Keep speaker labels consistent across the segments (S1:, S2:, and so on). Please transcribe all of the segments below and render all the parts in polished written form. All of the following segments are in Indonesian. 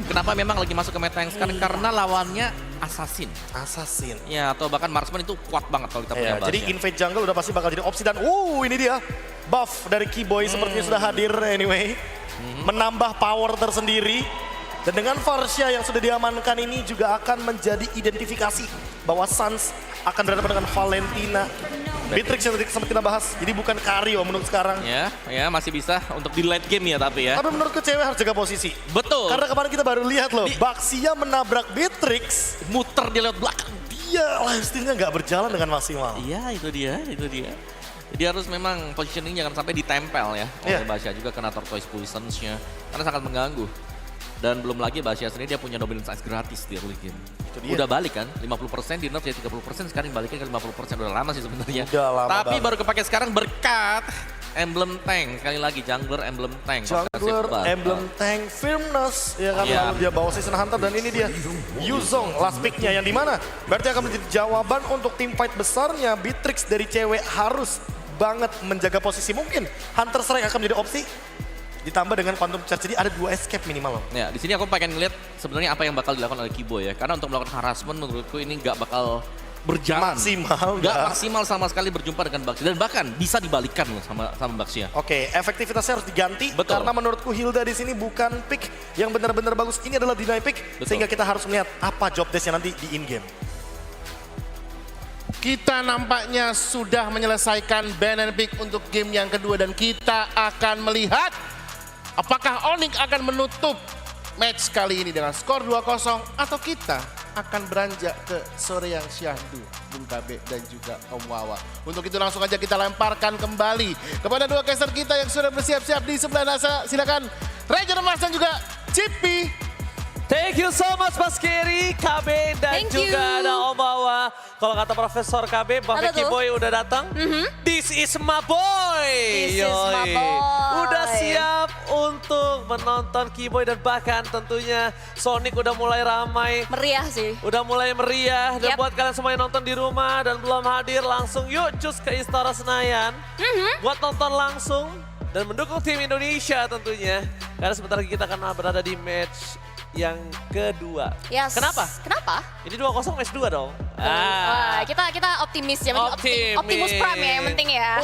S1: Kenapa memang lagi masuk ke meta yang sekarang? Karena lawannya Assassin.
S2: Assassin.
S1: Ya, atau bahkan Marksman itu kuat banget kalau kita punya
S2: Ya, jadi
S1: Basia.
S2: invade jungle udah pasti bakal jadi opsi dan ini dia. Buff dari Keyboy sepertinya sudah hadir anyway. Menambah power tersendiri. Dan dengan Farsia yang sudah diamankan ini juga akan menjadi identifikasi bahwa Suns akan berhadapan dengan Valentina. Beatrix yang tadi sempat kita bahas, jadi bukan Kario menurut sekarang.
S1: Ya, masih bisa untuk di late game ya tapi ya.
S2: Tapi menurutku cewek harus jaga posisi.
S1: Betul.
S2: Karena kemarin kita baru lihat loh, Baxia menabrak Beatrix.
S1: Muter di lewat belakang.
S2: Dia lifesteal-nya nggak berjalan dengan maksimal.
S1: Iya, itu dia. Dia harus memang positioning jangan sampai ditempel ya oleh Basia juga kena Tortoise Poisons-nya. Karena sangat mengganggu. Dan belum lagi Basia sendiri dia punya dominance ice gratis di early game. Udah balik kan, 50% di nerf jadi 30%, sekarang baliknya ke 50%. Udah lama sih sebenarnya. Tapi baru kepake sekarang berkat emblem tank. Sekali lagi jungler emblem tank.
S2: Jungler emblem tank Firmness ya kan, lalu dia bawa Season Hunter dan ini dia Yuzong last pick-nya yang dimana berarti akan menjadi jawaban untuk tim fight besarnya. Beatrix dari cewek harus banget menjaga posisi, mungkin Hunter Strike akan menjadi opsi. Ditambah dengan Quantum Charge, jadi ada 2 escape minimal loh.
S1: Ya, di sini aku pengen ngeliat sebenarnya apa yang bakal dilakukan oleh Keyboy ya. Karena untuk melakukan harassment menurutku ini nggak bakal berjalan. Nggak maksimal sama sekali berjumpa dengan Baxia. Dan bahkan bisa dibalikan loh sama Baxia.
S2: Oke, efektivitasnya harus diganti.
S1: Betul.
S2: Karena menurutku Hilda di sini bukan pick yang benar-benar bagus. Ini adalah deny pick.
S1: Betul.
S2: Sehingga kita harus melihat apa job desk-nya nanti di in-game.
S3: Kita nampaknya sudah menyelesaikan ban and pick untuk game yang kedua. Dan kita akan melihat apakah Onyx akan menutup match kali ini dengan skor 2-0 atau kita akan beranjak ke sore yang syahdu, Bung Kabe dan juga Om Wawa. Untuk itu langsung aja kita lemparkan kembali kepada dua caster kita yang sudah bersiap-siap di sebelah Nasa. Silakan Ranger Mas dan juga Cipi.
S4: Thank you so much Mas Kerry, KB dan juga ada Om Wawa. Kalau kata Profesor KB, Bang Keyboy udah datang. This is my boy.
S5: This is my boy.
S4: Udah siap untuk menonton Keyboy dan bahkan tentunya Sonic udah mulai ramai.
S5: Meriah sih.
S4: Udah mulai meriah dan buat kalian semua yang nonton di rumah dan belum hadir langsung yuk cus ke Istora Senayan. Buat nonton langsung dan mendukung tim Indonesia tentunya. Karena sebentar lagi kita akan berada di match yang kedua.
S5: Yes.
S4: Kenapa?
S5: Kenapa?
S4: Ini 2-0 match 2 dong.
S5: Wah, kita optimis ya. Optimus Prime ya yang penting ya.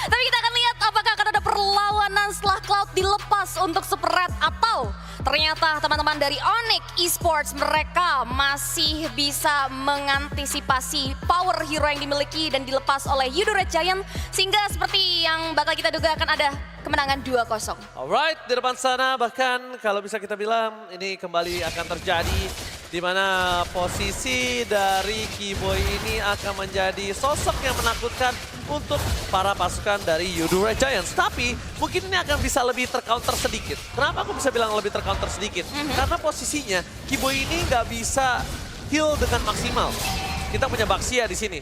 S5: Tapi kita akan lihat apakah akan ada perlawanan setelah Cloud dilepas untuk spread atau ternyata teman-teman dari Onyx Esports mereka masih bisa mengantisipasi power hero yang dimiliki dan dilepas oleh Yudo Red Giant sehingga seperti yang bakal kita duga akan ada kemenangan 2-0.
S4: Alright, di depan sana bahkan kalau bisa kita bilang ini kembali akan terjadi di mana posisi dari Keyboy ini akan menjadi sosok yang menakutkan untuk para pasukan dari Yudo Red Giants. Tapi mungkin ini akan bisa lebih tercounter sedikit. Kenapa aku bisa bilang lebih tercounter sedikit? Karena posisinya Keyboy ini nggak bisa heal dengan maksimal. Kita punya Baxia di sini.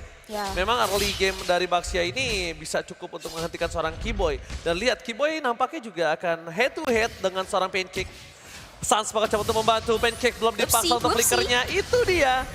S4: Memang early game dari Baxia ini bisa cukup untuk menghentikan seorang Keyboy. Dan lihat Keyboy nampaknya juga akan head to head dengan seorang Pancake. Suns bakal coba untuk membantu, Pancake belum dipaksa untuk flickernya. Itu dia.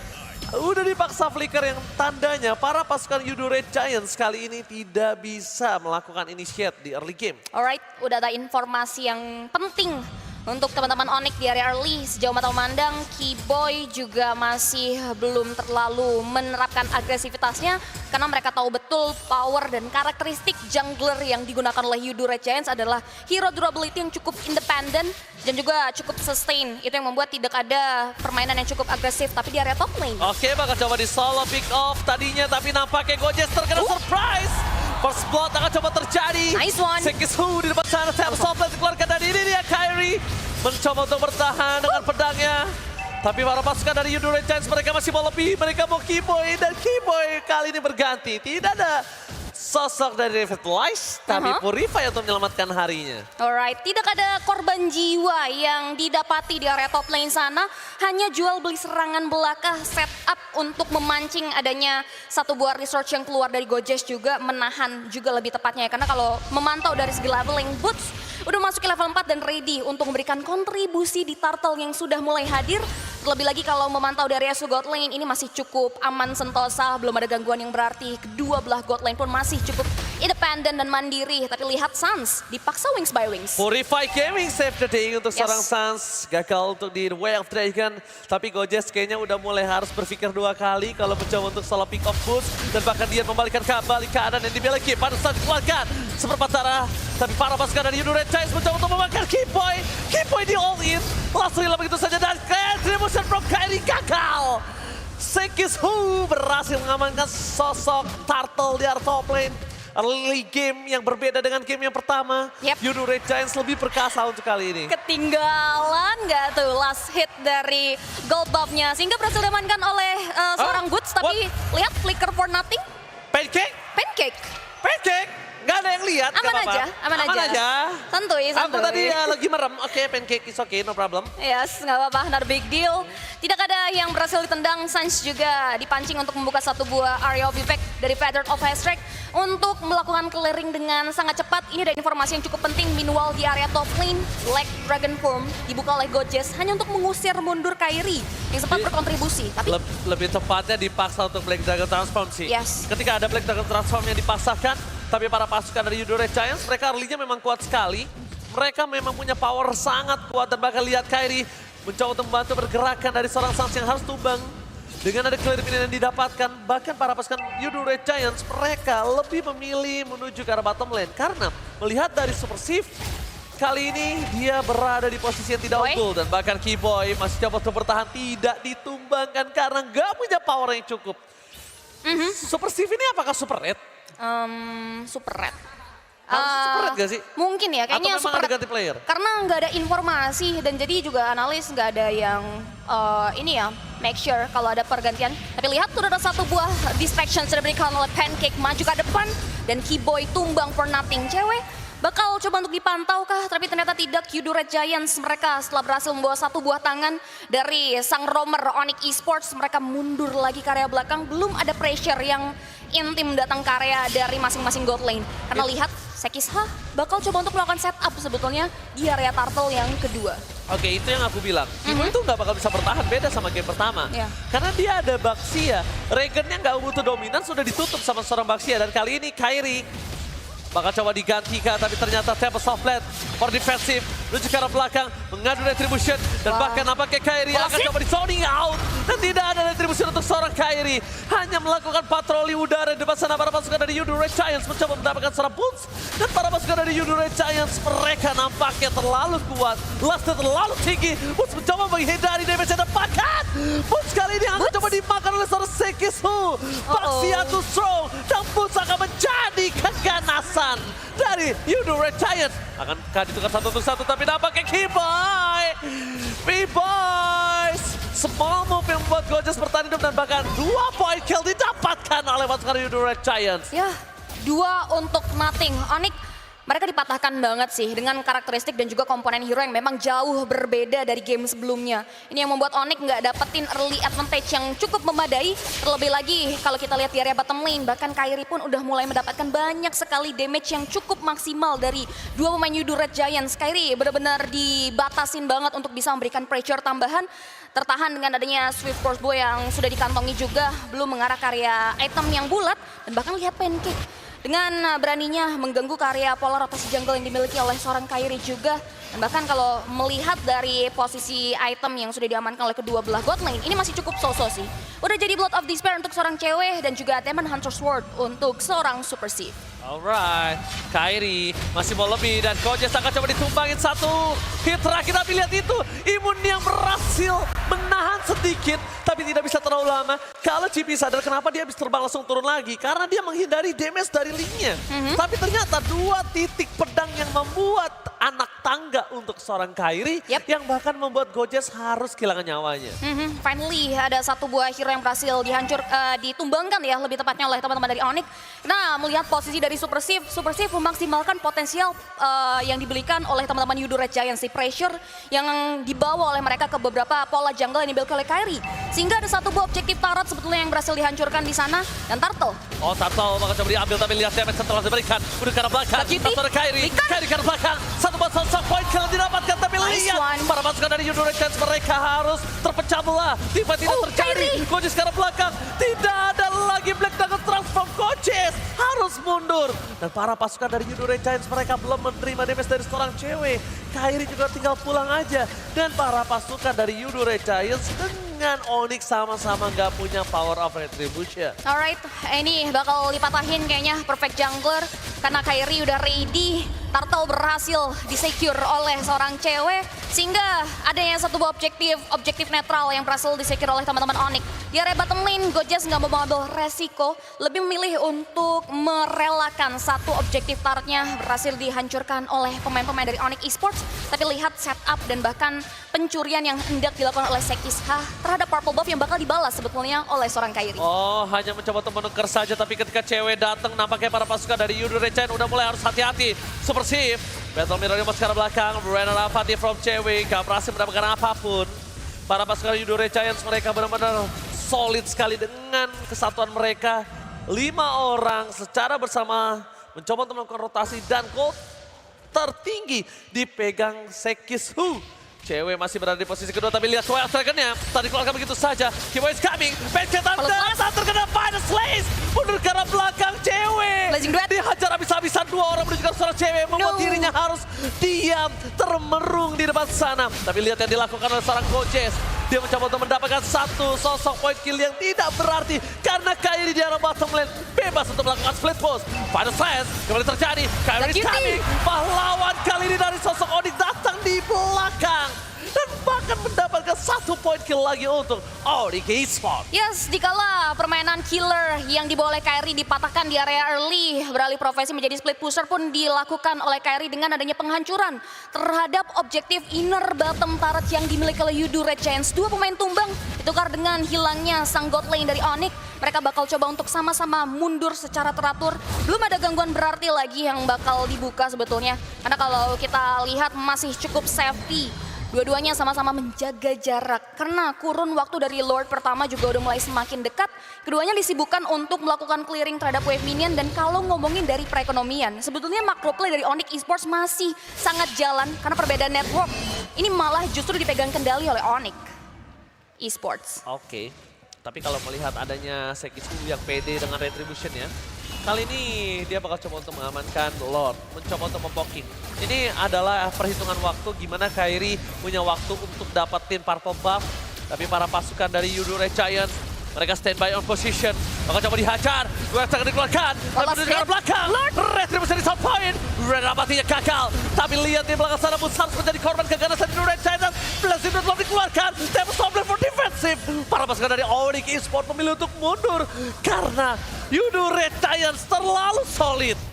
S4: Udah dipaksa flicker yang tandanya para pasukan Yudo Red Giants kali ini tidak bisa melakukan initiate di early game.
S5: Alright, udah ada informasi yang penting untuk teman-teman Onyx di area early. Sejauh mata memandang, Keyboy juga masih belum terlalu menerapkan agresivitasnya karena mereka tahu betul power dan karakteristik jungler yang digunakan oleh Yudo Red Giants adalah hero durability yang cukup independen dan juga cukup sustain. Itu yang membuat tidak ada permainan yang cukup agresif tapi di area top lane.
S4: Oke, bakal coba di solo pick off tadinya tapi nampaknya Gojes terkena surprise. First blood akan coba terjadi.
S5: Nice one.
S4: Sekis Hu di depan sana, tap softland dikeluarkan dari ini dia Kyrie. Mencoba untuk bertahan dengan pedangnya. Tapi para pasukan dari Yudo Red Giants mereka masih mau lebih. Mereka mau Keyboy dan Keyboy kali ini berganti. Tidak ada sosok dari Revitalize, tapi Purify untuk menyelamatkan harinya.
S5: Alright, tidak ada korban jiwa yang didapati di area top lane sana. Hanya jual beli serangan belakang setup untuk memancing adanya satu buah research yang keluar dari Gojes juga menahan juga lebih tepatnya ya. Karena kalau memantau dari segi leveling, Boots udah masuk ke level 4 dan ready untuk memberikan kontribusi di turtle yang sudah mulai hadir. Terlebih lagi kalau memantau dari Yasuo God Lane ini masih cukup aman sentosa, belum ada gangguan yang berarti. Kedua belah God Lane pun masih cukup independen dan mandiri. Tapi lihat Suns dipaksa wings by wings.
S4: Purify Gaming save the day untuk
S5: Yes.
S4: seorang Suns. Gagal untuk di Way of Dragon. Tapi Gojes kayaknya udah mulai harus berpikir 2 kali kalau mencoba untuk solo pick off boost. Dan bahkan dia membalikan kembali keadaan yang dimiliki pada saat dikeluarkan. Seperempat darah. Tapi para pasukan dari Yudu Red Giants mencoba untuk membakar Kiboy. Kiboy di all in. Langsung hilang begitu saja dan retribution from Kairi gagal. Sekis Hu berhasil mengamankan sosok Turtle di area top lane. Early game yang berbeda dengan game yang pertama.
S5: Yep.
S4: Yudu Red Giants lebih perkasa untuk kali ini.
S5: Ketinggalan nggak tuh last hit dari gold buff-nya. Sehingga berhasil diamankan oleh seorang Boots. Tapi lihat flicker for nothing.
S4: Pancake?
S5: Pancake.
S4: Pancake? Gak ada yang lihat.
S5: Aman
S4: gak apa-apa.
S5: aja, aman aja. Santuy,
S4: Aku
S5: santuy.
S4: tadi lagi merem. Oke, pancake is okay, no problem.
S5: Yes, nggak apa-apa, not a big deal. Tidak ada yang berhasil ditendang, Suns juga dipancing untuk membuka satu buah area of effect dari Feather of Hextech untuk melakukan clearing dengan sangat cepat. Ini ada informasi yang cukup penting, meanwhile di area top lane, Black Dragon Form dibuka oleh Gojes hanya untuk mengusir mundur Kairi yang sempat berkontribusi. Tapi
S4: Lebih tepatnya dipaksa untuk Black Dragon Transform sih.
S5: Yes.
S4: Ketika ada Black Dragon Transform yang dipaksakan, tapi para pasukan dari Yudu Red Giants, mereka early-nya memang kuat sekali. Mereka memang punya power sangat kuat dan bahkan lihat Kairi mencoba untuk membantu pergerakan dari seorang Suns yang harus tumbang. Dengan ada clear minion yang didapatkan, bahkan para pasukan Yudu Red Giants, mereka lebih memilih menuju ke arah bottom lane. Karena melihat dari Super Shift, kali ini dia berada di posisi yang tidak
S5: Boy.
S4: unggul. Dan bahkan Kiboy masih coba untuk bertahan, tidak ditumbangkan karena nggak punya power yang cukup. Super Shift ini apakah super red?
S5: super red.
S4: Harusnya super red gak sih?
S5: Mungkin ya, kayaknya
S4: Atau memang
S5: super
S4: ada
S5: red.
S4: ganti player?
S5: Karena nggak ada informasi dan jadi juga analis nggak ada yang ini ya, make sure kalau ada pergantian. Tapi lihat sudah ada satu buah distraction sudah diberikan oleh Pancake maju ke depan dan Kiboy tumbang for nothing. Cewek bakal coba untuk dipantau kah? Tapi ternyata tidak. Yudu Red Giants mereka setelah berhasil membawa satu buah tangan dari sang roamer Onyx Esports, mereka mundur lagi ke area belakang. Belum ada pressure yang intim datang ke area dari masing-masing gold lane. Karena lihat Sekis bakal coba untuk melakukan setup sebetulnya di area Turtle yang kedua.
S4: Oke, itu yang aku bilang. Kiboy itu nggak bakal bisa bertahan, beda sama game pertama.
S5: Iya.
S4: Karena dia ada Baxia. Regennya nggak butuh dominan, sudah ditutup sama seorang Baxia. Dan kali ini Kairi bakal coba diganti kah, tapi ternyata table soft lane for defensive. Menuju ke arah belakang, mengadu retribution. Dan bahkan nampaknya Kairi akan coba di zoning out. Dan tidak ada retribution untuk seorang Kairi. Hanya melakukan patroli udara di depan sana. Para pasukan dari Yudu Red Giants mencoba mendapatkan seorang boots. Dan para pasukan dari Yudu Red Giants, mereka nampaknya terlalu kuat. Lastnya terlalu tinggi. Boots mencoba menghindari damage yang dapatkan. Boots kali ini akan coba dimakan oleh seorang Sekis Hu. Baxia too strong. Dan Boots akan menjadi keganasan dari Yudu Red Giants. Akankah ditukar satu untuk satu, tapi nampaknya Kiboy. B-Boys. Small move yang membuat Gojes bertahan hidup dan bahkan 2 point kill didapatkan oleh pasukan Yudu Red Giants.
S5: Ya, 2 untuk nothing. Onyx mereka dipatahkan banget sih dengan karakteristik dan juga komponen hero yang memang jauh berbeda dari game sebelumnya. Ini yang membuat Onyx nggak dapetin early advantage yang cukup memadai. Terlebih lagi kalau kita lihat di area bottom lane, bahkan Kairi pun udah mulai mendapatkan banyak sekali damage yang cukup maksimal dari 2 pemain Yudu Red Giants. Kairi benar-benar dibatasin banget untuk bisa memberikan pressure tambahan. Tertahan dengan adanya Swift Crossbow yang sudah dikantongi juga, belum mengarah ke area item yang bulat. Dan bahkan lihat Pancake dengan beraninya mengganggu ke area polar rotasi jungle yang dimiliki oleh seorang Kairi juga. Dan bahkan kalau melihat dari posisi item yang sudah diamankan oleh kedua belah god lane, ini masih cukup so-so sih. Udah jadi Blood of Despair untuk seorang cewek dan juga Demon Hunter Sword untuk seorang Super Shift.
S4: Alright, Kairi masih mau lebih dan Gojes akan coba ditumbangin satu hit terakhir. Tapi lihat itu, Imun yang berhasil menahan sedikit tapi tidak bisa terlalu lama. Kalau GP sadar kenapa dia habis terbang langsung turun lagi, karena dia menghindari damage dari linknya. Tapi ternyata 2 titik pedang yang membuat anak tangga untuk seorang Kairi yang bahkan membuat Gojes harus kehilangan nyawanya.
S5: Finally ada satu buah hero yang berhasil ditumbangkan ya, lebih tepatnya oleh teman-teman dari Onyx. Nah, melihat posisi dari Super Shift memaksimalkan potensial yang diberikan oleh teman-teman Yudu Red Giants, di pressure yang dibawa oleh mereka ke beberapa pola jungle yang dimiliki oleh Kairi. Sehingga ada satu buah objektif turret sebetulnya yang berhasil dihancurkan di sana, dan Turtle.
S4: Oh, Turtle bakal coba diambil, tapi lihat damage setelah diberikan. Udah ke arah belakang, Turtle dari Kairi. Kairi ke arah belakang, satu buat sosok point kill didapatkan, tapi lihat para pasukan dari Yudu Red Giants mereka harus terpecah belah. Tiba tidak terjadi. Gojes ke arah belakang, tidak ada lagi Black Dragon Transform Coaches harus mundur. Dan para pasukan dari Yudore Giants mereka belum menerima damage dari seorang cewek. Kairi juga tinggal pulang aja. Dan para pasukan dari Yudore Giants dengan Onyx sama-sama nggak punya power of retribution.
S5: Alright, ini bakal dipatahin kayaknya Perfect Jungler karena Kairi udah ready. Turtle berhasil disecure oleh seorang cewek sehingga adanya satu buah objektif netral yang berhasil disecure oleh teman-teman Onyx. Di area bottom lane, Gojes nggak mau mengambil resiko, lebih memilih untuk merelakan satu objektif turretnya berhasil dihancurkan oleh pemain-pemain dari Onyx Esports. Tapi lihat setup dan bahkan pencurian yang hendak dilakukan oleh Sekisha terhadap purple buff yang bakal dibalas sebetulnya oleh seorang Kairi.
S4: Oh, hanya mencoba untuk menukar saja, tapi ketika cewek datang nampaknya para pasukan dari Yudore Giants udah mulai harus hati-hati. Super Shift, Battle Mirror di ke belakang, Brenner Apathy from cewek, gak berhasil mendapatkan apapun. Para pasukan Yudore Giants mereka benar-benar solid sekali dengan kesatuan mereka. 5 orang secara bersama mencoba untuk melakukan rotasi dan gold tertinggi dipegang Sekishu. Cewek masih berada di posisi kedua, tapi lihat Wild Dragon-nya. Tadi keluarkan begitu saja. Keyboy is coming. Pencetan datang terkena Final Slays. Mundur ke arah belakang cewek.
S5: Blazing Duet.
S4: Dihajar habis-habisan 2 orang menunjukkan seorang cewek. Membuat dirinya harus diam, termerung di depan sana. Tapi lihat yang dilakukan oleh seorang Gojes. Dia mencoba untuk mendapatkan satu sosok point kill yang tidak berarti. Karena Kairi di arah bottom lane bebas untuk melakukan split push. Final Slash kembali terjadi. Kairi is coming. Pahlawan kali ini dari sosok Onyx datang di belakang. Dan bahkan mendapatkan satu point kill lagi untuk Onyx Esports.
S5: Yes, dikala permainan killer yang dibawa oleh Kairi dipatahkan di area early, beralih profesi menjadi split pusher pun dilakukan oleh Kairi dengan adanya penghancuran terhadap objektif inner bottom turret yang dimiliki oleh Yudore Giants. 2 pemain tumbang ditukar dengan hilangnya sang god lane dari Onyx. Mereka bakal coba untuk sama-sama mundur secara teratur. Belum ada gangguan berarti lagi yang bakal dibuka sebetulnya. Karena kalau kita lihat masih cukup safety. Dua-duanya sama-sama menjaga jarak karena kurun waktu dari Lord pertama juga udah mulai semakin dekat. Keduanya disibukkan untuk melakukan clearing terhadap wave minion dan kalau ngomongin dari perekonomian, sebetulnya macro play dari Onyx Esports masih sangat jalan karena perbedaan network. Ini malah justru dipegang kendali oleh Onyx Esports.
S4: Oke, tapi kalau melihat adanya Sekishu yang pede dengan retribution ya, kali ini dia bakal coba untuk mengamankan Lord, mencoba untuk mempoking. Ini adalah perhitungan waktu gimana Kairi punya waktu untuk dapetin purple buff. Tapi para pasukan dari Yudore Giants, mereka standby on position. Bakal coba dihajar, gue akan dikeluarkan. Tapi menuju ke arah belakang, retribusi di sound point. Red Apathy-nya gagal. Tapi lihat di belakang sana Bus harus menjadi korban keganasan Yudore Giants. Blazing Duet belum dikeluarkan, Tembus Tomlin for defensive. Para pasukan dari Onyx Esports memilih untuk mundur. Karena Yudore Giants terlalu solid.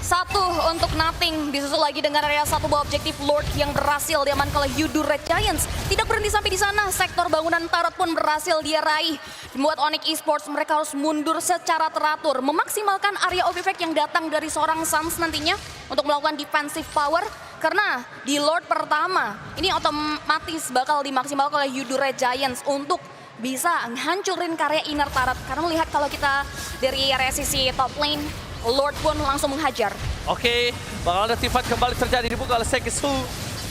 S5: Satu untuk nothing, disusul lagi dengan area satu buah objektif Lord yang berhasil diamankan oleh Yudore Giants. Tidak berhenti sampai di sana, sektor bangunan turret pun berhasil dia raih. Membuat Onyx Esports mereka harus mundur secara teratur, memaksimalkan area of effect yang datang dari seorang Suns nantinya untuk melakukan defensive power. Karena di Lord pertama, ini otomatis bakal dimaksimalkan oleh Yudore Giants untuk bisa hancurin karya inner turret. Karena melihat kalau kita dari area sisi top lane, Lord pun langsung menghajar.
S4: Oke, bakal ada teamfight kembali terjadi dibuka oleh Sekishu.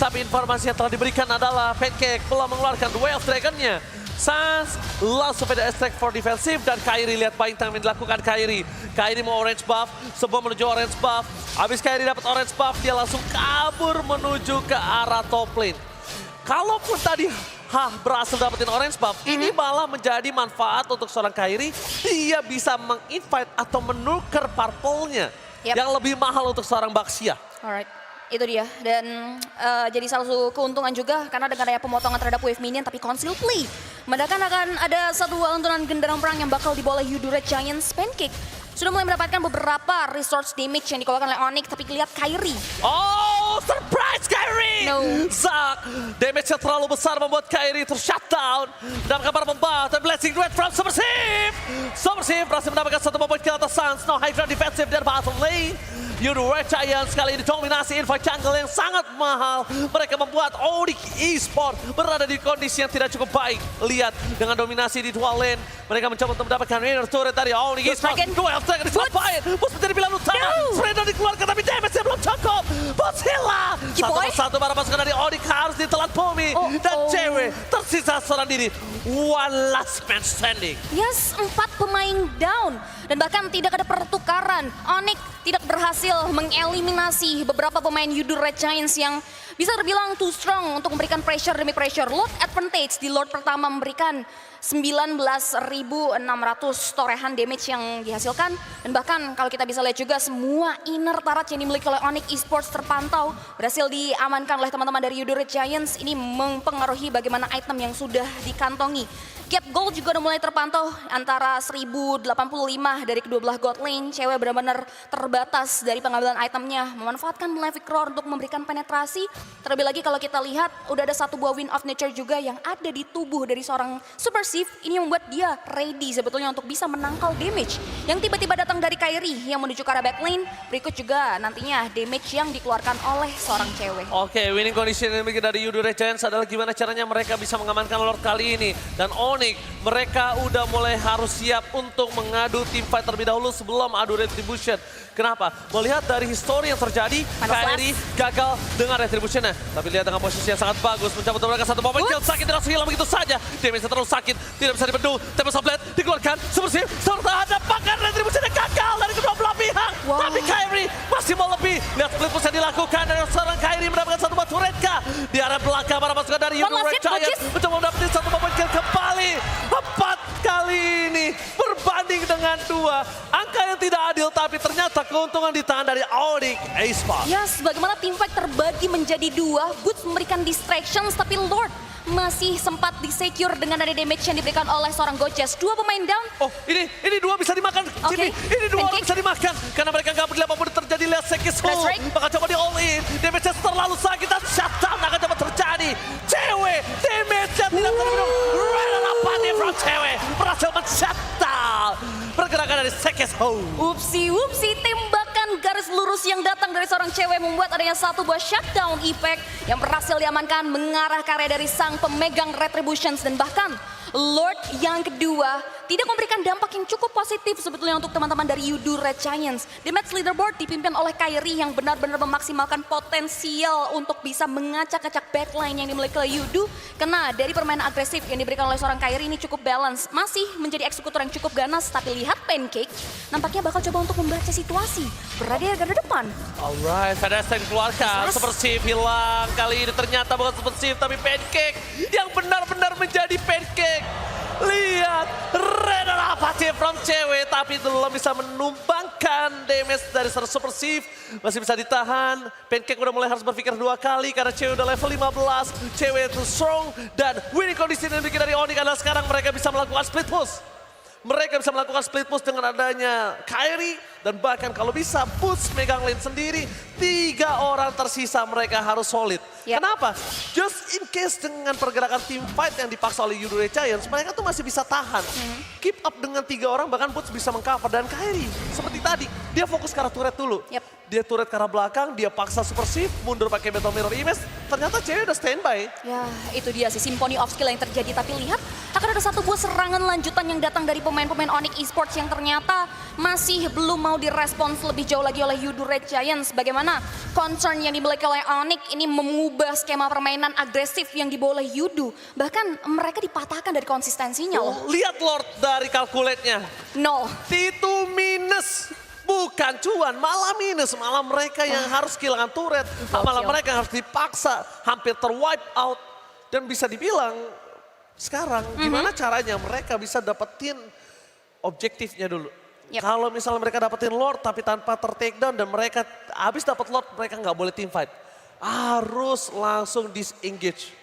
S4: Tapi informasi yang telah diberikan adalah Pancake belum mengeluarkan Wild Dragon-nya. Sans langsung pada extract for defensive dan Kairi lihat buying time yang dilakukan Kairi. Kairi mau orange buff, sebelum menuju orange buff. Habis Kairi dapat orange buff, dia langsung kabur menuju ke arah top lane. Kalaupun tadi berhasil dapetin orange buff, ini malah menjadi manfaat untuk seorang Kairi. Dia bisa menginvite atau menukar purple-nya yang lebih mahal untuk seorang Baxia.
S5: Alright, itu dia. Dan jadi salah satu keuntungan juga karena dengan adanya pemotongan terhadap wave minion tapi conceal play. Mendakan akan ada satu lantunan genderang perang yang bakal dibawa oleh Yudore Giants. Pancake sudah mulai mendapatkan beberapa resource damage yang dikeluarkan oleh Onyx, tapi lihat Kairi.
S4: Oh, surprise Kairi!
S5: No.
S4: Zack, damage-nya terlalu besar membuat Kairi ter-shutdown. Mendapatkan para pembah dan Blazing Duet from Super Shift. Super Shift berhasil mendapatkan satu point kill atas Suns. No high ground defensive dari bottom lane. Yudore Giants kali ini dominasi invite jungle yang sangat mahal. Mereka membuat Onyx Esports berada di kondisi yang tidak cukup baik. Lihat dengan dominasi di dual lane. Mereka mencoba untuk mendapatkan inner turret dari Onyx Esports. Duel Dragon disampaikan. Bus menjadi pilihan utama. apakah Fredo dikeluarkan tapi damage-nya belum cukup. Godzilla satu
S5: Kiboy?
S4: persatu para pasukan dari Onyx harus ditelan bumi. Dan cewek tersisa seorang diri. One last man standing.
S5: Yes, 4 pemain down. Dan bahkan tidak ada pertukaran. Onyx tidak berhasil mengeliminasi beberapa pemain Yudu Red Giants yang bisa terbilang too strong untuk memberikan pressure demi pressure. Lord advantage di Lord pertama memberikan 19.600 torehan damage yang dihasilkan. Dan bahkan kalau kita bisa lihat juga semua inner turret yang dimiliki oleh Onyx Esports terpantau berhasil diamankan oleh teman-teman dari Yudu Red Giants. Ini mempengaruhi bagaimana item yang sudah dikantongi. Gap gold juga udah mulai terpantau antara 1085 dari kedua belah god lane. Cewek benar-benar terbatas dari pengambilan itemnya. Memanfaatkan Malefic Roar untuk memberikan penetrasi. Terlebih lagi kalau kita lihat udah ada satu buah Wind of Nature juga yang ada di tubuh dari seorang Super Sif. Ini yang membuat dia ready sebetulnya untuk bisa menangkal damage yang tiba-tiba datang dari Kairi yang menuju ke arah back lane. Berikut juga nantinya damage yang dikeluarkan oleh seorang cewek.
S4: Oke, winning condition yang dimiliki dari Yudu Red Giants adalah gimana caranya mereka bisa mengamankan Lord kali ini. Dan Onyx, mereka udah mulai harus siap untuk mengadu team fight terlebih dahulu sebelum adu Retribution. Kenapa? Melihat dari histori yang terjadi, Kairi gagal dengan Retribution-nya. Tapi lihat dengan posisi yang sangat bagus, mencabut mereka satu momen kill, sakit langsung hilang begitu saja. Damage terlalu sakit, tidak bisa dibendung. Tempest of Blade dikeluarkan, Super Sif serta ada bahkan Retribution-nya gagal dari kedua belah pihak. Tapi Kairi masih mau lebih. Lihat split push yang dilakukan dan seorang Kairi mendapatkan satu batu red K. Di arah belakang para pasukan dari Yudu Red Giants mencoba mendapatkan satu momen kill kembali. 4 kali ini berbanding dengan 2. Angka yang tidak adil tapi ternyata keuntungan di tangan dari Onyx Esports.
S5: Yes, bagaimana team fight terbagi menjadi 2. Boots memberikan distractions tapi Lord masih sempat disecure dengan ada damage yang diberikan oleh seorang Gojes. 2 pemain down.
S4: Oh, ini 2 bisa dimakan.
S5: Oke.
S4: Ini 2 orang bisa dimakan karena mereka nggak peduli apapun yang terjadi. Lihat Sekis Hold, bakal coba di all in. Damage-nya terlalu sakit dan shutdown akan coba terjadi. Cewek, damage-nya tidak terbendung. Renalapati from Cewek berhasil men-shutdown pergerakan dari Sekis Hold.
S5: Upsi, tembakan garis lurus yang datang dari seorang cewek membuat adanya satu buah shutdown effect yang berhasil diamankan mengarah ke area dari sang pemegang Retributions. Dan bahkan Lord yang kedua tidak memberikan dampak yang cukup positif sebetulnya untuk teman-teman dari Yudu Red Giants. The match leaderboard dipimpin oleh Kairi yang benar-benar memaksimalkan potensial untuk bisa mengacak-acak backline yang dimiliki oleh Yudu. Karena dari permainan agresif yang diberikan oleh seorang Kairi ini cukup balance. Masih menjadi eksekutor yang cukup ganas, tapi lihat Pancake nampaknya bakal coba untuk membaca situasi. Berada di garda depan.
S4: Alright, Fedestine keluarkan. Super Sif hilang. Kali ini ternyata bukan Super Sif tapi Pancake yang benar-benar menjadi Pancake. Lihat, Renalapati from Cewek tapi belum bisa menumbangkan damage dari seorang Super Sif. Masih bisa ditahan. Pancake udah mulai harus berpikir 2 kali karena Cewek udah level 15. Cewek itu strong dan winning condition yang dimiliki dari Onyx adalah sekarang mereka bisa melakukan split push. Mereka bisa melakukan split push dengan adanya Kairi. Dan bahkan kalau bisa boost megang lane sendiri. 3 orang tersisa mereka harus solid.
S5: Yep.
S4: Kenapa? Just in case dengan pergerakan team fight yang dipaksa oleh Yudu Red Giants. Mereka tuh masih bisa tahan. Keep up dengan 3 orang bahkan boost bisa mengcover. Dan Kairi seperti tadi dia fokus ke arah turret dulu.
S5: Yep.
S4: Dia turret ke arah belakang, dia paksa Super Sif, mundur pakai Battle Mirror Image. Ternyata Cewek udah standby.
S5: Ya, itu dia sih Symphony of Skill yang terjadi. Tapi lihat, akan ada satu buah serangan lanjutan yang datang dari pemain-pemain Onyx Esports yang ternyata masih belum mau direspons lebih jauh lagi oleh Yudu Red Giants. Bagaimana concern yang dimiliki oleh Onyx ini mengubah skema permainan agresif yang dibawa oleh Yudu. Bahkan mereka dipatahkan dari konsistensinya loh.
S4: Lihat Lord dari calculate-nya.
S5: 0.
S4: Itu minus. Bukan cuan, malah minus. Malah mereka yang harus kehilangan turret. Malah mereka yang harus dipaksa. Hampir terwipe out. Dan bisa dibilang sekarang gimana caranya mereka bisa dapetin objektifnya dulu.
S5: Yep.
S4: Kalau misalnya mereka dapetin Lord tapi tanpa ter-takedown dan mereka habis dapat Lord mereka nggak boleh team fight. Harus langsung disengage.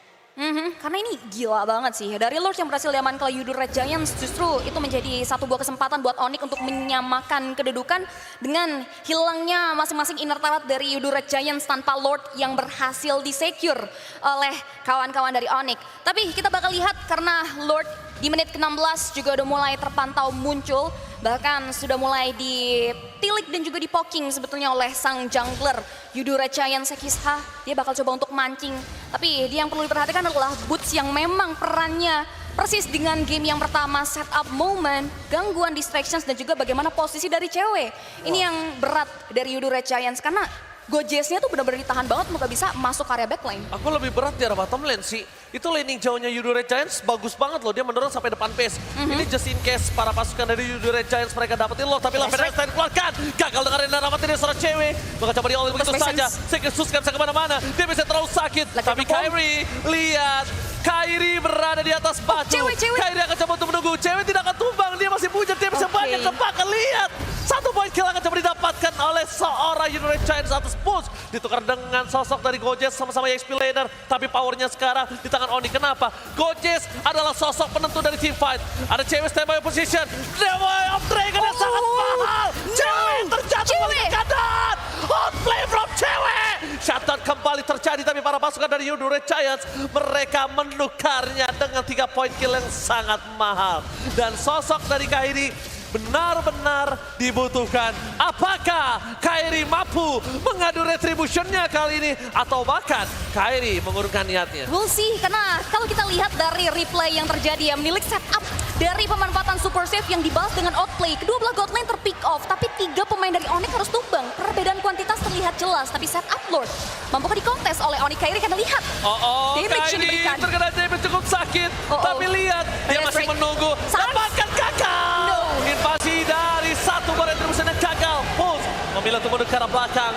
S5: Karena ini gila banget sih. Dari Lord yang berhasil diamankan oleh Yudu Red Giants justru itu menjadi satu buah kesempatan buat Onyx untuk menyamakan kedudukan dengan hilangnya masing-masing inner turret dari Yudu Red Giants tanpa Lord yang berhasil disecure oleh kawan-kawan dari Onyx. Tapi kita bakal lihat karena Lord di menit ke-16 juga udah mulai terpantau muncul. Bahkan sudah mulai ditilik dan juga dipoking sebetulnya oleh sang jungler Yudu Red Giants Sekisha. Dia bakal coba untuk mancing. Tapi dia yang perlu diperhatikan adalah Boots yang memang perannya persis dengan game yang pertama, setup moment, gangguan distractions, dan juga bagaimana posisi dari cewek. Ini yang berat dari Yudu Red Giants, karena Gojesnya tuh benar-benar ditahan banget, nggak bisa masuk area backline.
S4: Aku lebih berat di arah bottom lane sih. Itu laning jauhnya Yudu Red Giants bagus banget loh. Dia mendorong sampai depan base. Ini just in case para pasukan dari Yudu Red Giants mereka dapetin loh. Tapi Lampen Einstein keluarkan. Gagal dengan Renda dapetin dari seorang cewek. Maka coba di all begitu saja. Sekirsus gak bisa kemana-mana. Dia bisa terlalu sakit. Tapi Kairi, lihat. Kairi berada di atas batu. Kairi akan coba untuk menunggu. Cewek tidak akan tumbang. Dia masih punya. Dia bisa banyak tebakan. Lihat. 1 poin kill akan coba didapatkan oleh seorang Yudu Red Giants atas push. Ditukar dengan sosok dari Gojes sama-sama XP laner. Tapi powernya sekarang di tangan Oni. Kenapa? Gojes adalah sosok penentu dari team fight. Ada cewek standby position. Dewa of Dragon yang sangat mahal. Cewek terjatuh balik ke kanan. Outplay from cewek. Shutdown kembali terjadi. Tapi para pasukan dari Yudu Red Giants. Mereka menukarnya dengan 3 poin kill yang sangat mahal. Dan sosok dari Kairi benar-benar dibutuhkan. Apakah Kairi mampu mengadu retributionnya kali ini? Atau bahkan Kairi mengurungkan niatnya?
S5: We'll see, karena kalau kita lihat dari replay yang terjadi ya, menilik setup dari pemanfaatan super save yang dibalas dengan outplay. Kedua belah god lane terpick off, tapi 3 pemain dari Onyx harus tumbang. Perbedaan kuantitas terlihat jelas, tapi setup Lord mampukah dikontes oleh Onyx? Kairi kan lihat. Damage yang
S4: Kairi
S5: diberikan.
S4: terkena damage cukup sakit. Tapi lihat, dia masih menunggu. Dapatkan gagal. Invasi dari satu gol retribution yang gagal. Pulse memilih untuk mundur ke arah belakang.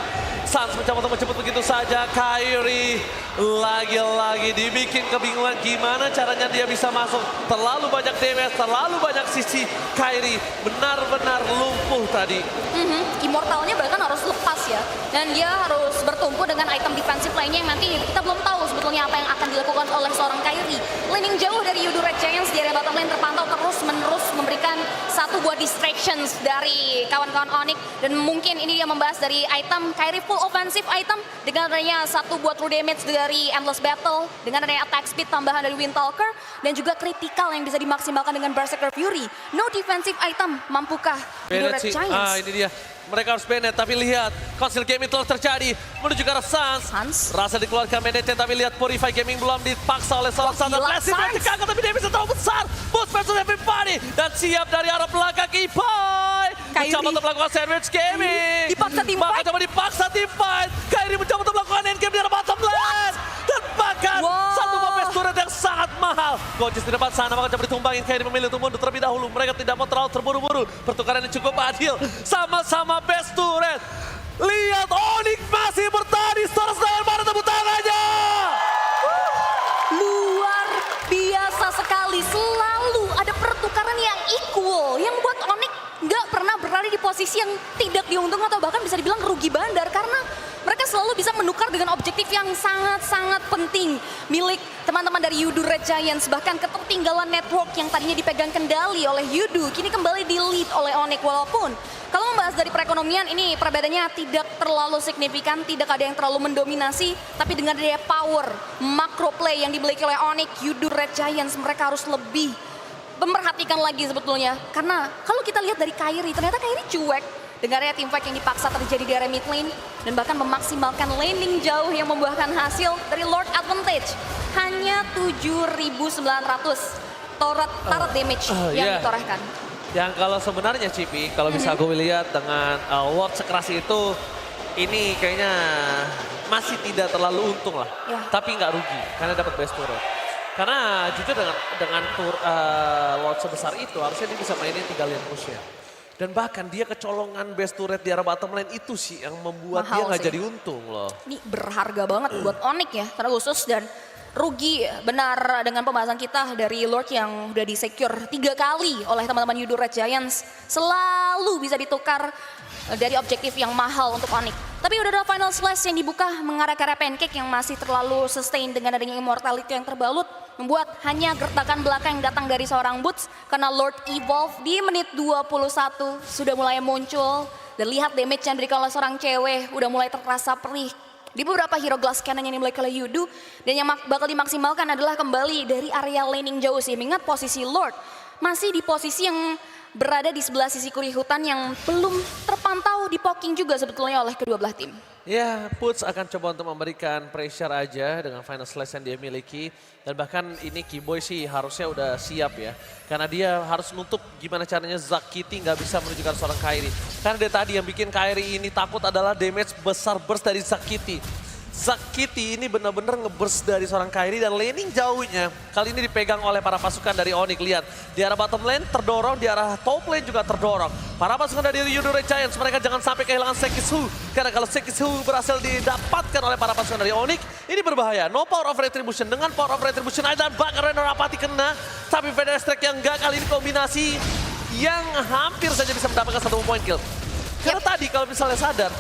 S4: Sans mencoba untuk menjemput begitu saja. Kairi lagi-lagi dibikin kebingungan gimana caranya dia bisa masuk. Terlalu banyak damage, terlalu banyak sisi. Kairi benar-benar lumpuh tadi.
S5: Immortalnya bahkan harus lepas ya. Dan dia harus bertumpu dengan item defensive lainnya yang nanti kita belum tahu sebetulnya apa yang akan dilakukan oleh seorang Kairi. Laning jauh dari Yudu Red Giants di area bottom lane terpantau terus-menerus memberikan satu buah distractions dari kawan-kawan Onyx. Dan mungkin ini dia membahas dari item Kairi full offensive item dengan adanya satu buah true damage dari Endless Battle, dengan adanya attack speed tambahan dari Windtalker, dan juga critical yang bisa dimaksimalkan dengan Berserker Fury. No defensive item, mampukah Yudu Red Giants?
S4: Ini dia. Mereka harus banned, tapi lihat Council Gaming telah terjadi menuju ke arah Sans. Rasa dikeluarkan manage, tapi lihat Purify Gaming belum dipaksa oleh seorang Sans. Blessing berarti gagal, tapi dia bisa terlalu besar. Boost versus everybody. Dan siap dari arah belakang Ipai. Mencoba untuk melakukan sandwich gaming.
S5: Dipaksa team fight.
S4: Coba dipaksa team fight. Kairi mencoba untuk melakukan endgame di arah bottom lane. Dan bahkan satu best turret yang sangat mahal. Gojes di depan sana, maka coba ditumbangin. Kairi memilih untuk mundur terlebih dahulu. Mereka tidak mau terlalu terburu-buru. Pertukaran yang cukup adil. Sama-sama best turret. Lihat Onyx masih bertahan di Stars dengan mana tepuk tangannya.
S5: Luar biasa sekali. Selalu ada pertukaran yang equal. Yang buat Onyx nggak pernah berada di posisi yang tidak diuntungkan atau bahkan bisa dibilang rugi bandar. Karena mereka selalu bisa menukar dengan objektif yang sangat-sangat penting milik teman-teman dari Yudu Red Giants. Bahkan ketertinggalan network yang tadinya dipegang kendali oleh Yudu kini kembali di-lead oleh Onyx. Walaupun kalau membahas dari perekonomian ini perbedaannya tidak terlalu signifikan, tidak ada yang terlalu mendominasi. Tapi dengan daya power, macro play yang dimiliki oleh Onyx, Yudu Red Giants mereka harus lebih memperhatikan lagi sebetulnya. Karena kalau kita lihat dari Kairi, ternyata Kairi cuek dengan area teamfight yang dipaksa terjadi di area mid lane. Dan bahkan memaksimalkan laning jauh yang membuahkan hasil dari Lord Advantage. Hanya 7.900 tarot damage yang ditorehkan.
S4: Yang kalau sebenarnya Cipi, kalau bisa gue lihat dengan Lord sekeras itu, ini kayaknya masih tidak terlalu untung lah. Tapi nggak rugi, karena dapat best turret. Karena jujur dengan Lord sebesar itu, harusnya dia bisa mainin 3 lane push-nya. Dan bahkan dia kecolongan best turret di arah bottom lane itu sih yang membuat dia nggak jadi untung loh.
S5: Ini berharga banget buat Onyx ya, karena khusus dan rugi benar dengan pembahasan kita dari Lord yang udah di-secure 3 kali oleh teman-teman Yudu Red Giants. Selalu bisa ditukar dari objektif yang mahal untuk Onyx. Tapi udah ada final slash yang dibuka mengarah ke arah Pancake yang masih terlalu sustain dengan adanya immortality yang terbalut. Membuat hanya gertakan belakang yang datang dari seorang Boots. Karena Lord Evolve di menit 21 sudah mulai muncul. Dan lihat damage yang diberikan oleh seorang cewek udah mulai terasa perih di beberapa hero glass cannon yang dimiliki oleh Yudu. Dan yang bakal dimaksimalkan adalah kembali dari area laning jauh sih. Mengingat posisi Lord masih di posisi yang berada di sebelah sisi kiri hutan yang belum terpantau di poking juga sebetulnya oleh kedua belah tim.
S4: Ya, Puts akan coba untuk memberikan pressure aja dengan final slash yang dia miliki. Dan bahkan ini Keyboy sih harusnya udah siap ya. Karena dia harus nutup gimana caranya Zakiti nggak bisa menunjukkan seorang Kairi. Karena dia tadi yang bikin Kairi ini takut adalah damage besar burst dari Zakiti. Zakiti ini benar-benar nge-burst dari seorang Kairi dan laning jauhnya. Kali ini dipegang oleh para pasukan dari Onyx. Lihat, di arah bottom lane terdorong, di arah top lane juga terdorong. Para pasukan dari Yudore Giants, mereka jangan sampai kehilangan Sekishu. Karena kalau Sekishu berhasil didapatkan oleh para pasukan dari Onyx, ini berbahaya. No power of retribution. Dengan power of retribution, Aidan bakar Renor Apati kena. Tapi Feather Strike yang enggak, kali ini kombinasi yang hampir saja bisa mendapatkan 1 point kill. Karena tadi kalau misalnya sadar,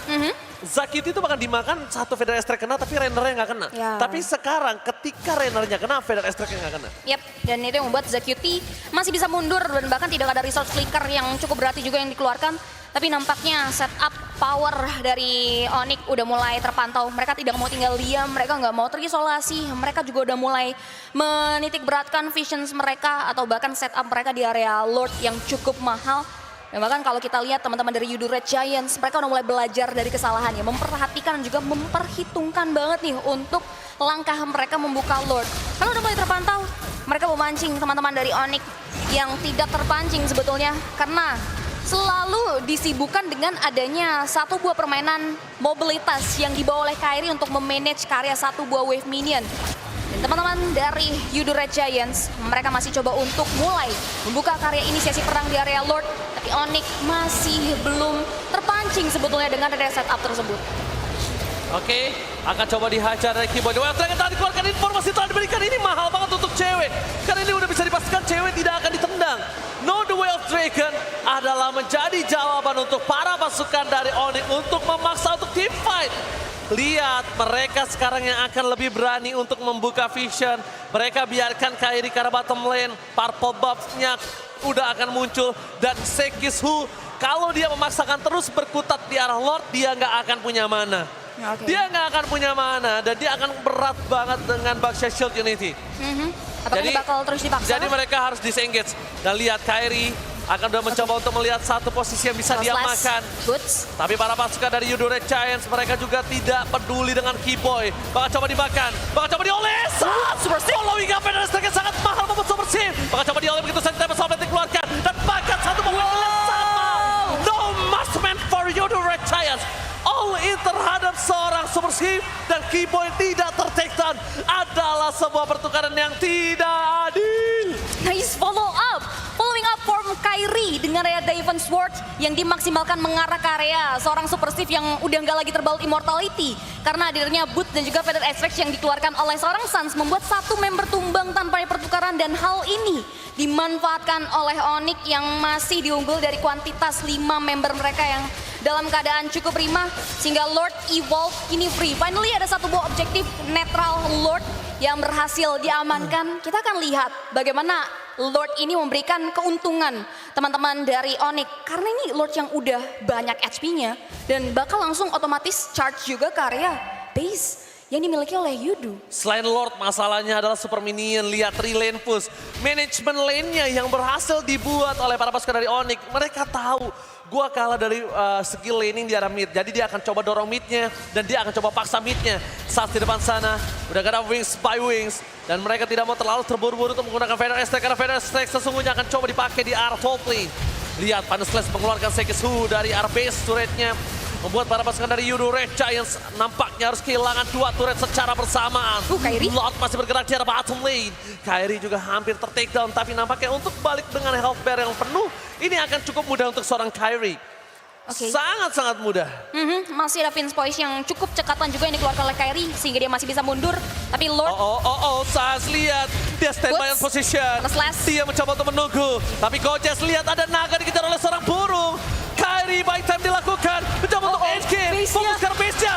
S4: Zakiti itu bahkan dimakan satu Feather Strike kena tapi Rennernya nggak kena.
S5: Ya.
S4: Tapi sekarang ketika Rennernya kena, Feather Strike nggak kena.
S5: Yap, dan itu yang membuat Zakiti masih bisa mundur dan bahkan tidak ada resource flicker yang cukup berarti juga yang dikeluarkan. Tapi nampaknya setup power dari Onyx udah mulai terpantau. Mereka tidak mau tinggal diam, mereka nggak mau terisolasi. Mereka juga udah mulai menitik beratkan visions mereka atau bahkan setup mereka di area Lord yang cukup mahal. Dan bahkan kalau kita lihat teman-teman dari Yudore Giants, mereka udah mulai belajar dari kesalahannya, memperhatikan juga memperhitungkan banget nih untuk langkah mereka membuka Lord. Kalau udah mulai terpantau, mereka memancing teman-teman dari Onyx yang tidak terpancing sebetulnya karena selalu disibukkan dengan adanya satu buah permainan mobilitas yang dibawa oleh Kairi untuk memanage karya satu buah wave minion. Dan teman-teman dari Yudore Giants, mereka masih coba untuk mulai membuka karya inisiasi perang di area Lord. Tapi Onyx masih belum terpancing sebetulnya dengan area setup tersebut.
S4: Oke, akan coba dihajar dari Keyboy. Well, tadi keluarkan informasi telah diberikan, ini mahal banget untuk cewek. Karena ini udah bisa dipastikan cewek tidak akan ditendang. No, the way of Dragon adalah menjadi jawaban untuk para pasukan dari Onyx untuk memaksa untuk team fight. Lihat, mereka sekarang yang akan lebih berani untuk membuka vision. Mereka biarkan Kairi ke arah bottom lane. Purple buff-nya udah akan muncul. Dan Sekishu, kalau dia memaksakan terus berkutat di arah Lord, dia nggak akan punya mana. Dia nggak akan punya mana. Dan dia akan berat banget dengan Baxia Shield Unity.
S5: Apakah ini bakal terus dipaksa?
S4: Jadi mereka harus disengage. Dan lihat Kairi akan udah mencoba untuk melihat satu posisi yang bisa dia makan. Tapi para pasukan dari Yudore Giants, mereka juga tidak peduli dengan Keyboy. Bakal coba dimakan, bakal coba dioles. Super Save. Following up Feather Strike sangat mahal membuat Super Save. Bakal coba dioles begitu saja, tapi Soulblade dikeluarkan. Dan makan satu momen sama. No marksman for Yudore Giants. All in terhadap seorang Super Save. Dan Keyboy tidak ter-take down. Adalah sebuah pertukaran yang tidak adil.
S5: Nice follow up. Following up form Kairi dengan area Diven Sword yang dimaksimalkan mengarah ke area seorang Super Steve yang udah nggak lagi terbaut Immortality. Karena hadirnya Boot dan juga Feather Extract yang dikeluarkan oleh seorang Suns membuat satu member tumbang tanpa pertukaran. Dan hal ini dimanfaatkan oleh Onyx yang masih diunggul dari kuantitas 5 member mereka yang dalam keadaan cukup prima. Sehingga Lord Evolve ini free. Finally ada satu buah objektif netral Lord yang berhasil diamankan. Kita akan lihat bagaimana Lord ini memberikan keuntungan teman-teman dari Onyx. Karena ini Lord yang udah banyak HP-nya dan bakal langsung otomatis charge juga ke area base yang dimiliki oleh Yudu.
S4: Selain Lord, masalahnya adalah Super Minion. Lihat 3 lane push. Manajemen lane-nya yang berhasil dibuat oleh para pasukan dari Onyx. Mereka tahu, gua kalah dari skill laning di arah mid. Jadi dia akan coba dorong midnya dan dia akan coba paksa midnya. Saat di depan sana, udah ada Wings by Wings. Dan mereka tidak mau terlalu terburu-buru untuk menggunakan Feather Strike. Karena Feather Strike sesungguhnya akan coba dipakai di arah top lane. Lihat, Final Slash mengeluarkan Sekishu dari arah base turretnya. Membuat para pasukan dari Yudore Giants nampaknya harus kehilangan 2 turret secara bersamaan.
S5: Kairi.
S4: Lord masih bergerak di arah bottom lane. Kairi juga hampir ter-take down. Tapi nampaknya untuk balik dengan health bar yang penuh, ini akan cukup mudah untuk seorang Kairi. Sangat-sangat mudah.
S5: Masih ada Vince Poise yang cukup cekatan juga yang dikeluarkan oleh Kairi sehingga dia masih bisa mundur. Tapi Lord
S4: Sas lihat dia standby on position. Dia mencoba untuk menunggu. Tapi Gojes lihat ada naga dikejar oleh seorang burung. Kairi by time dilakukan. Mencoba untuk edge game. Fokus ke base-nya.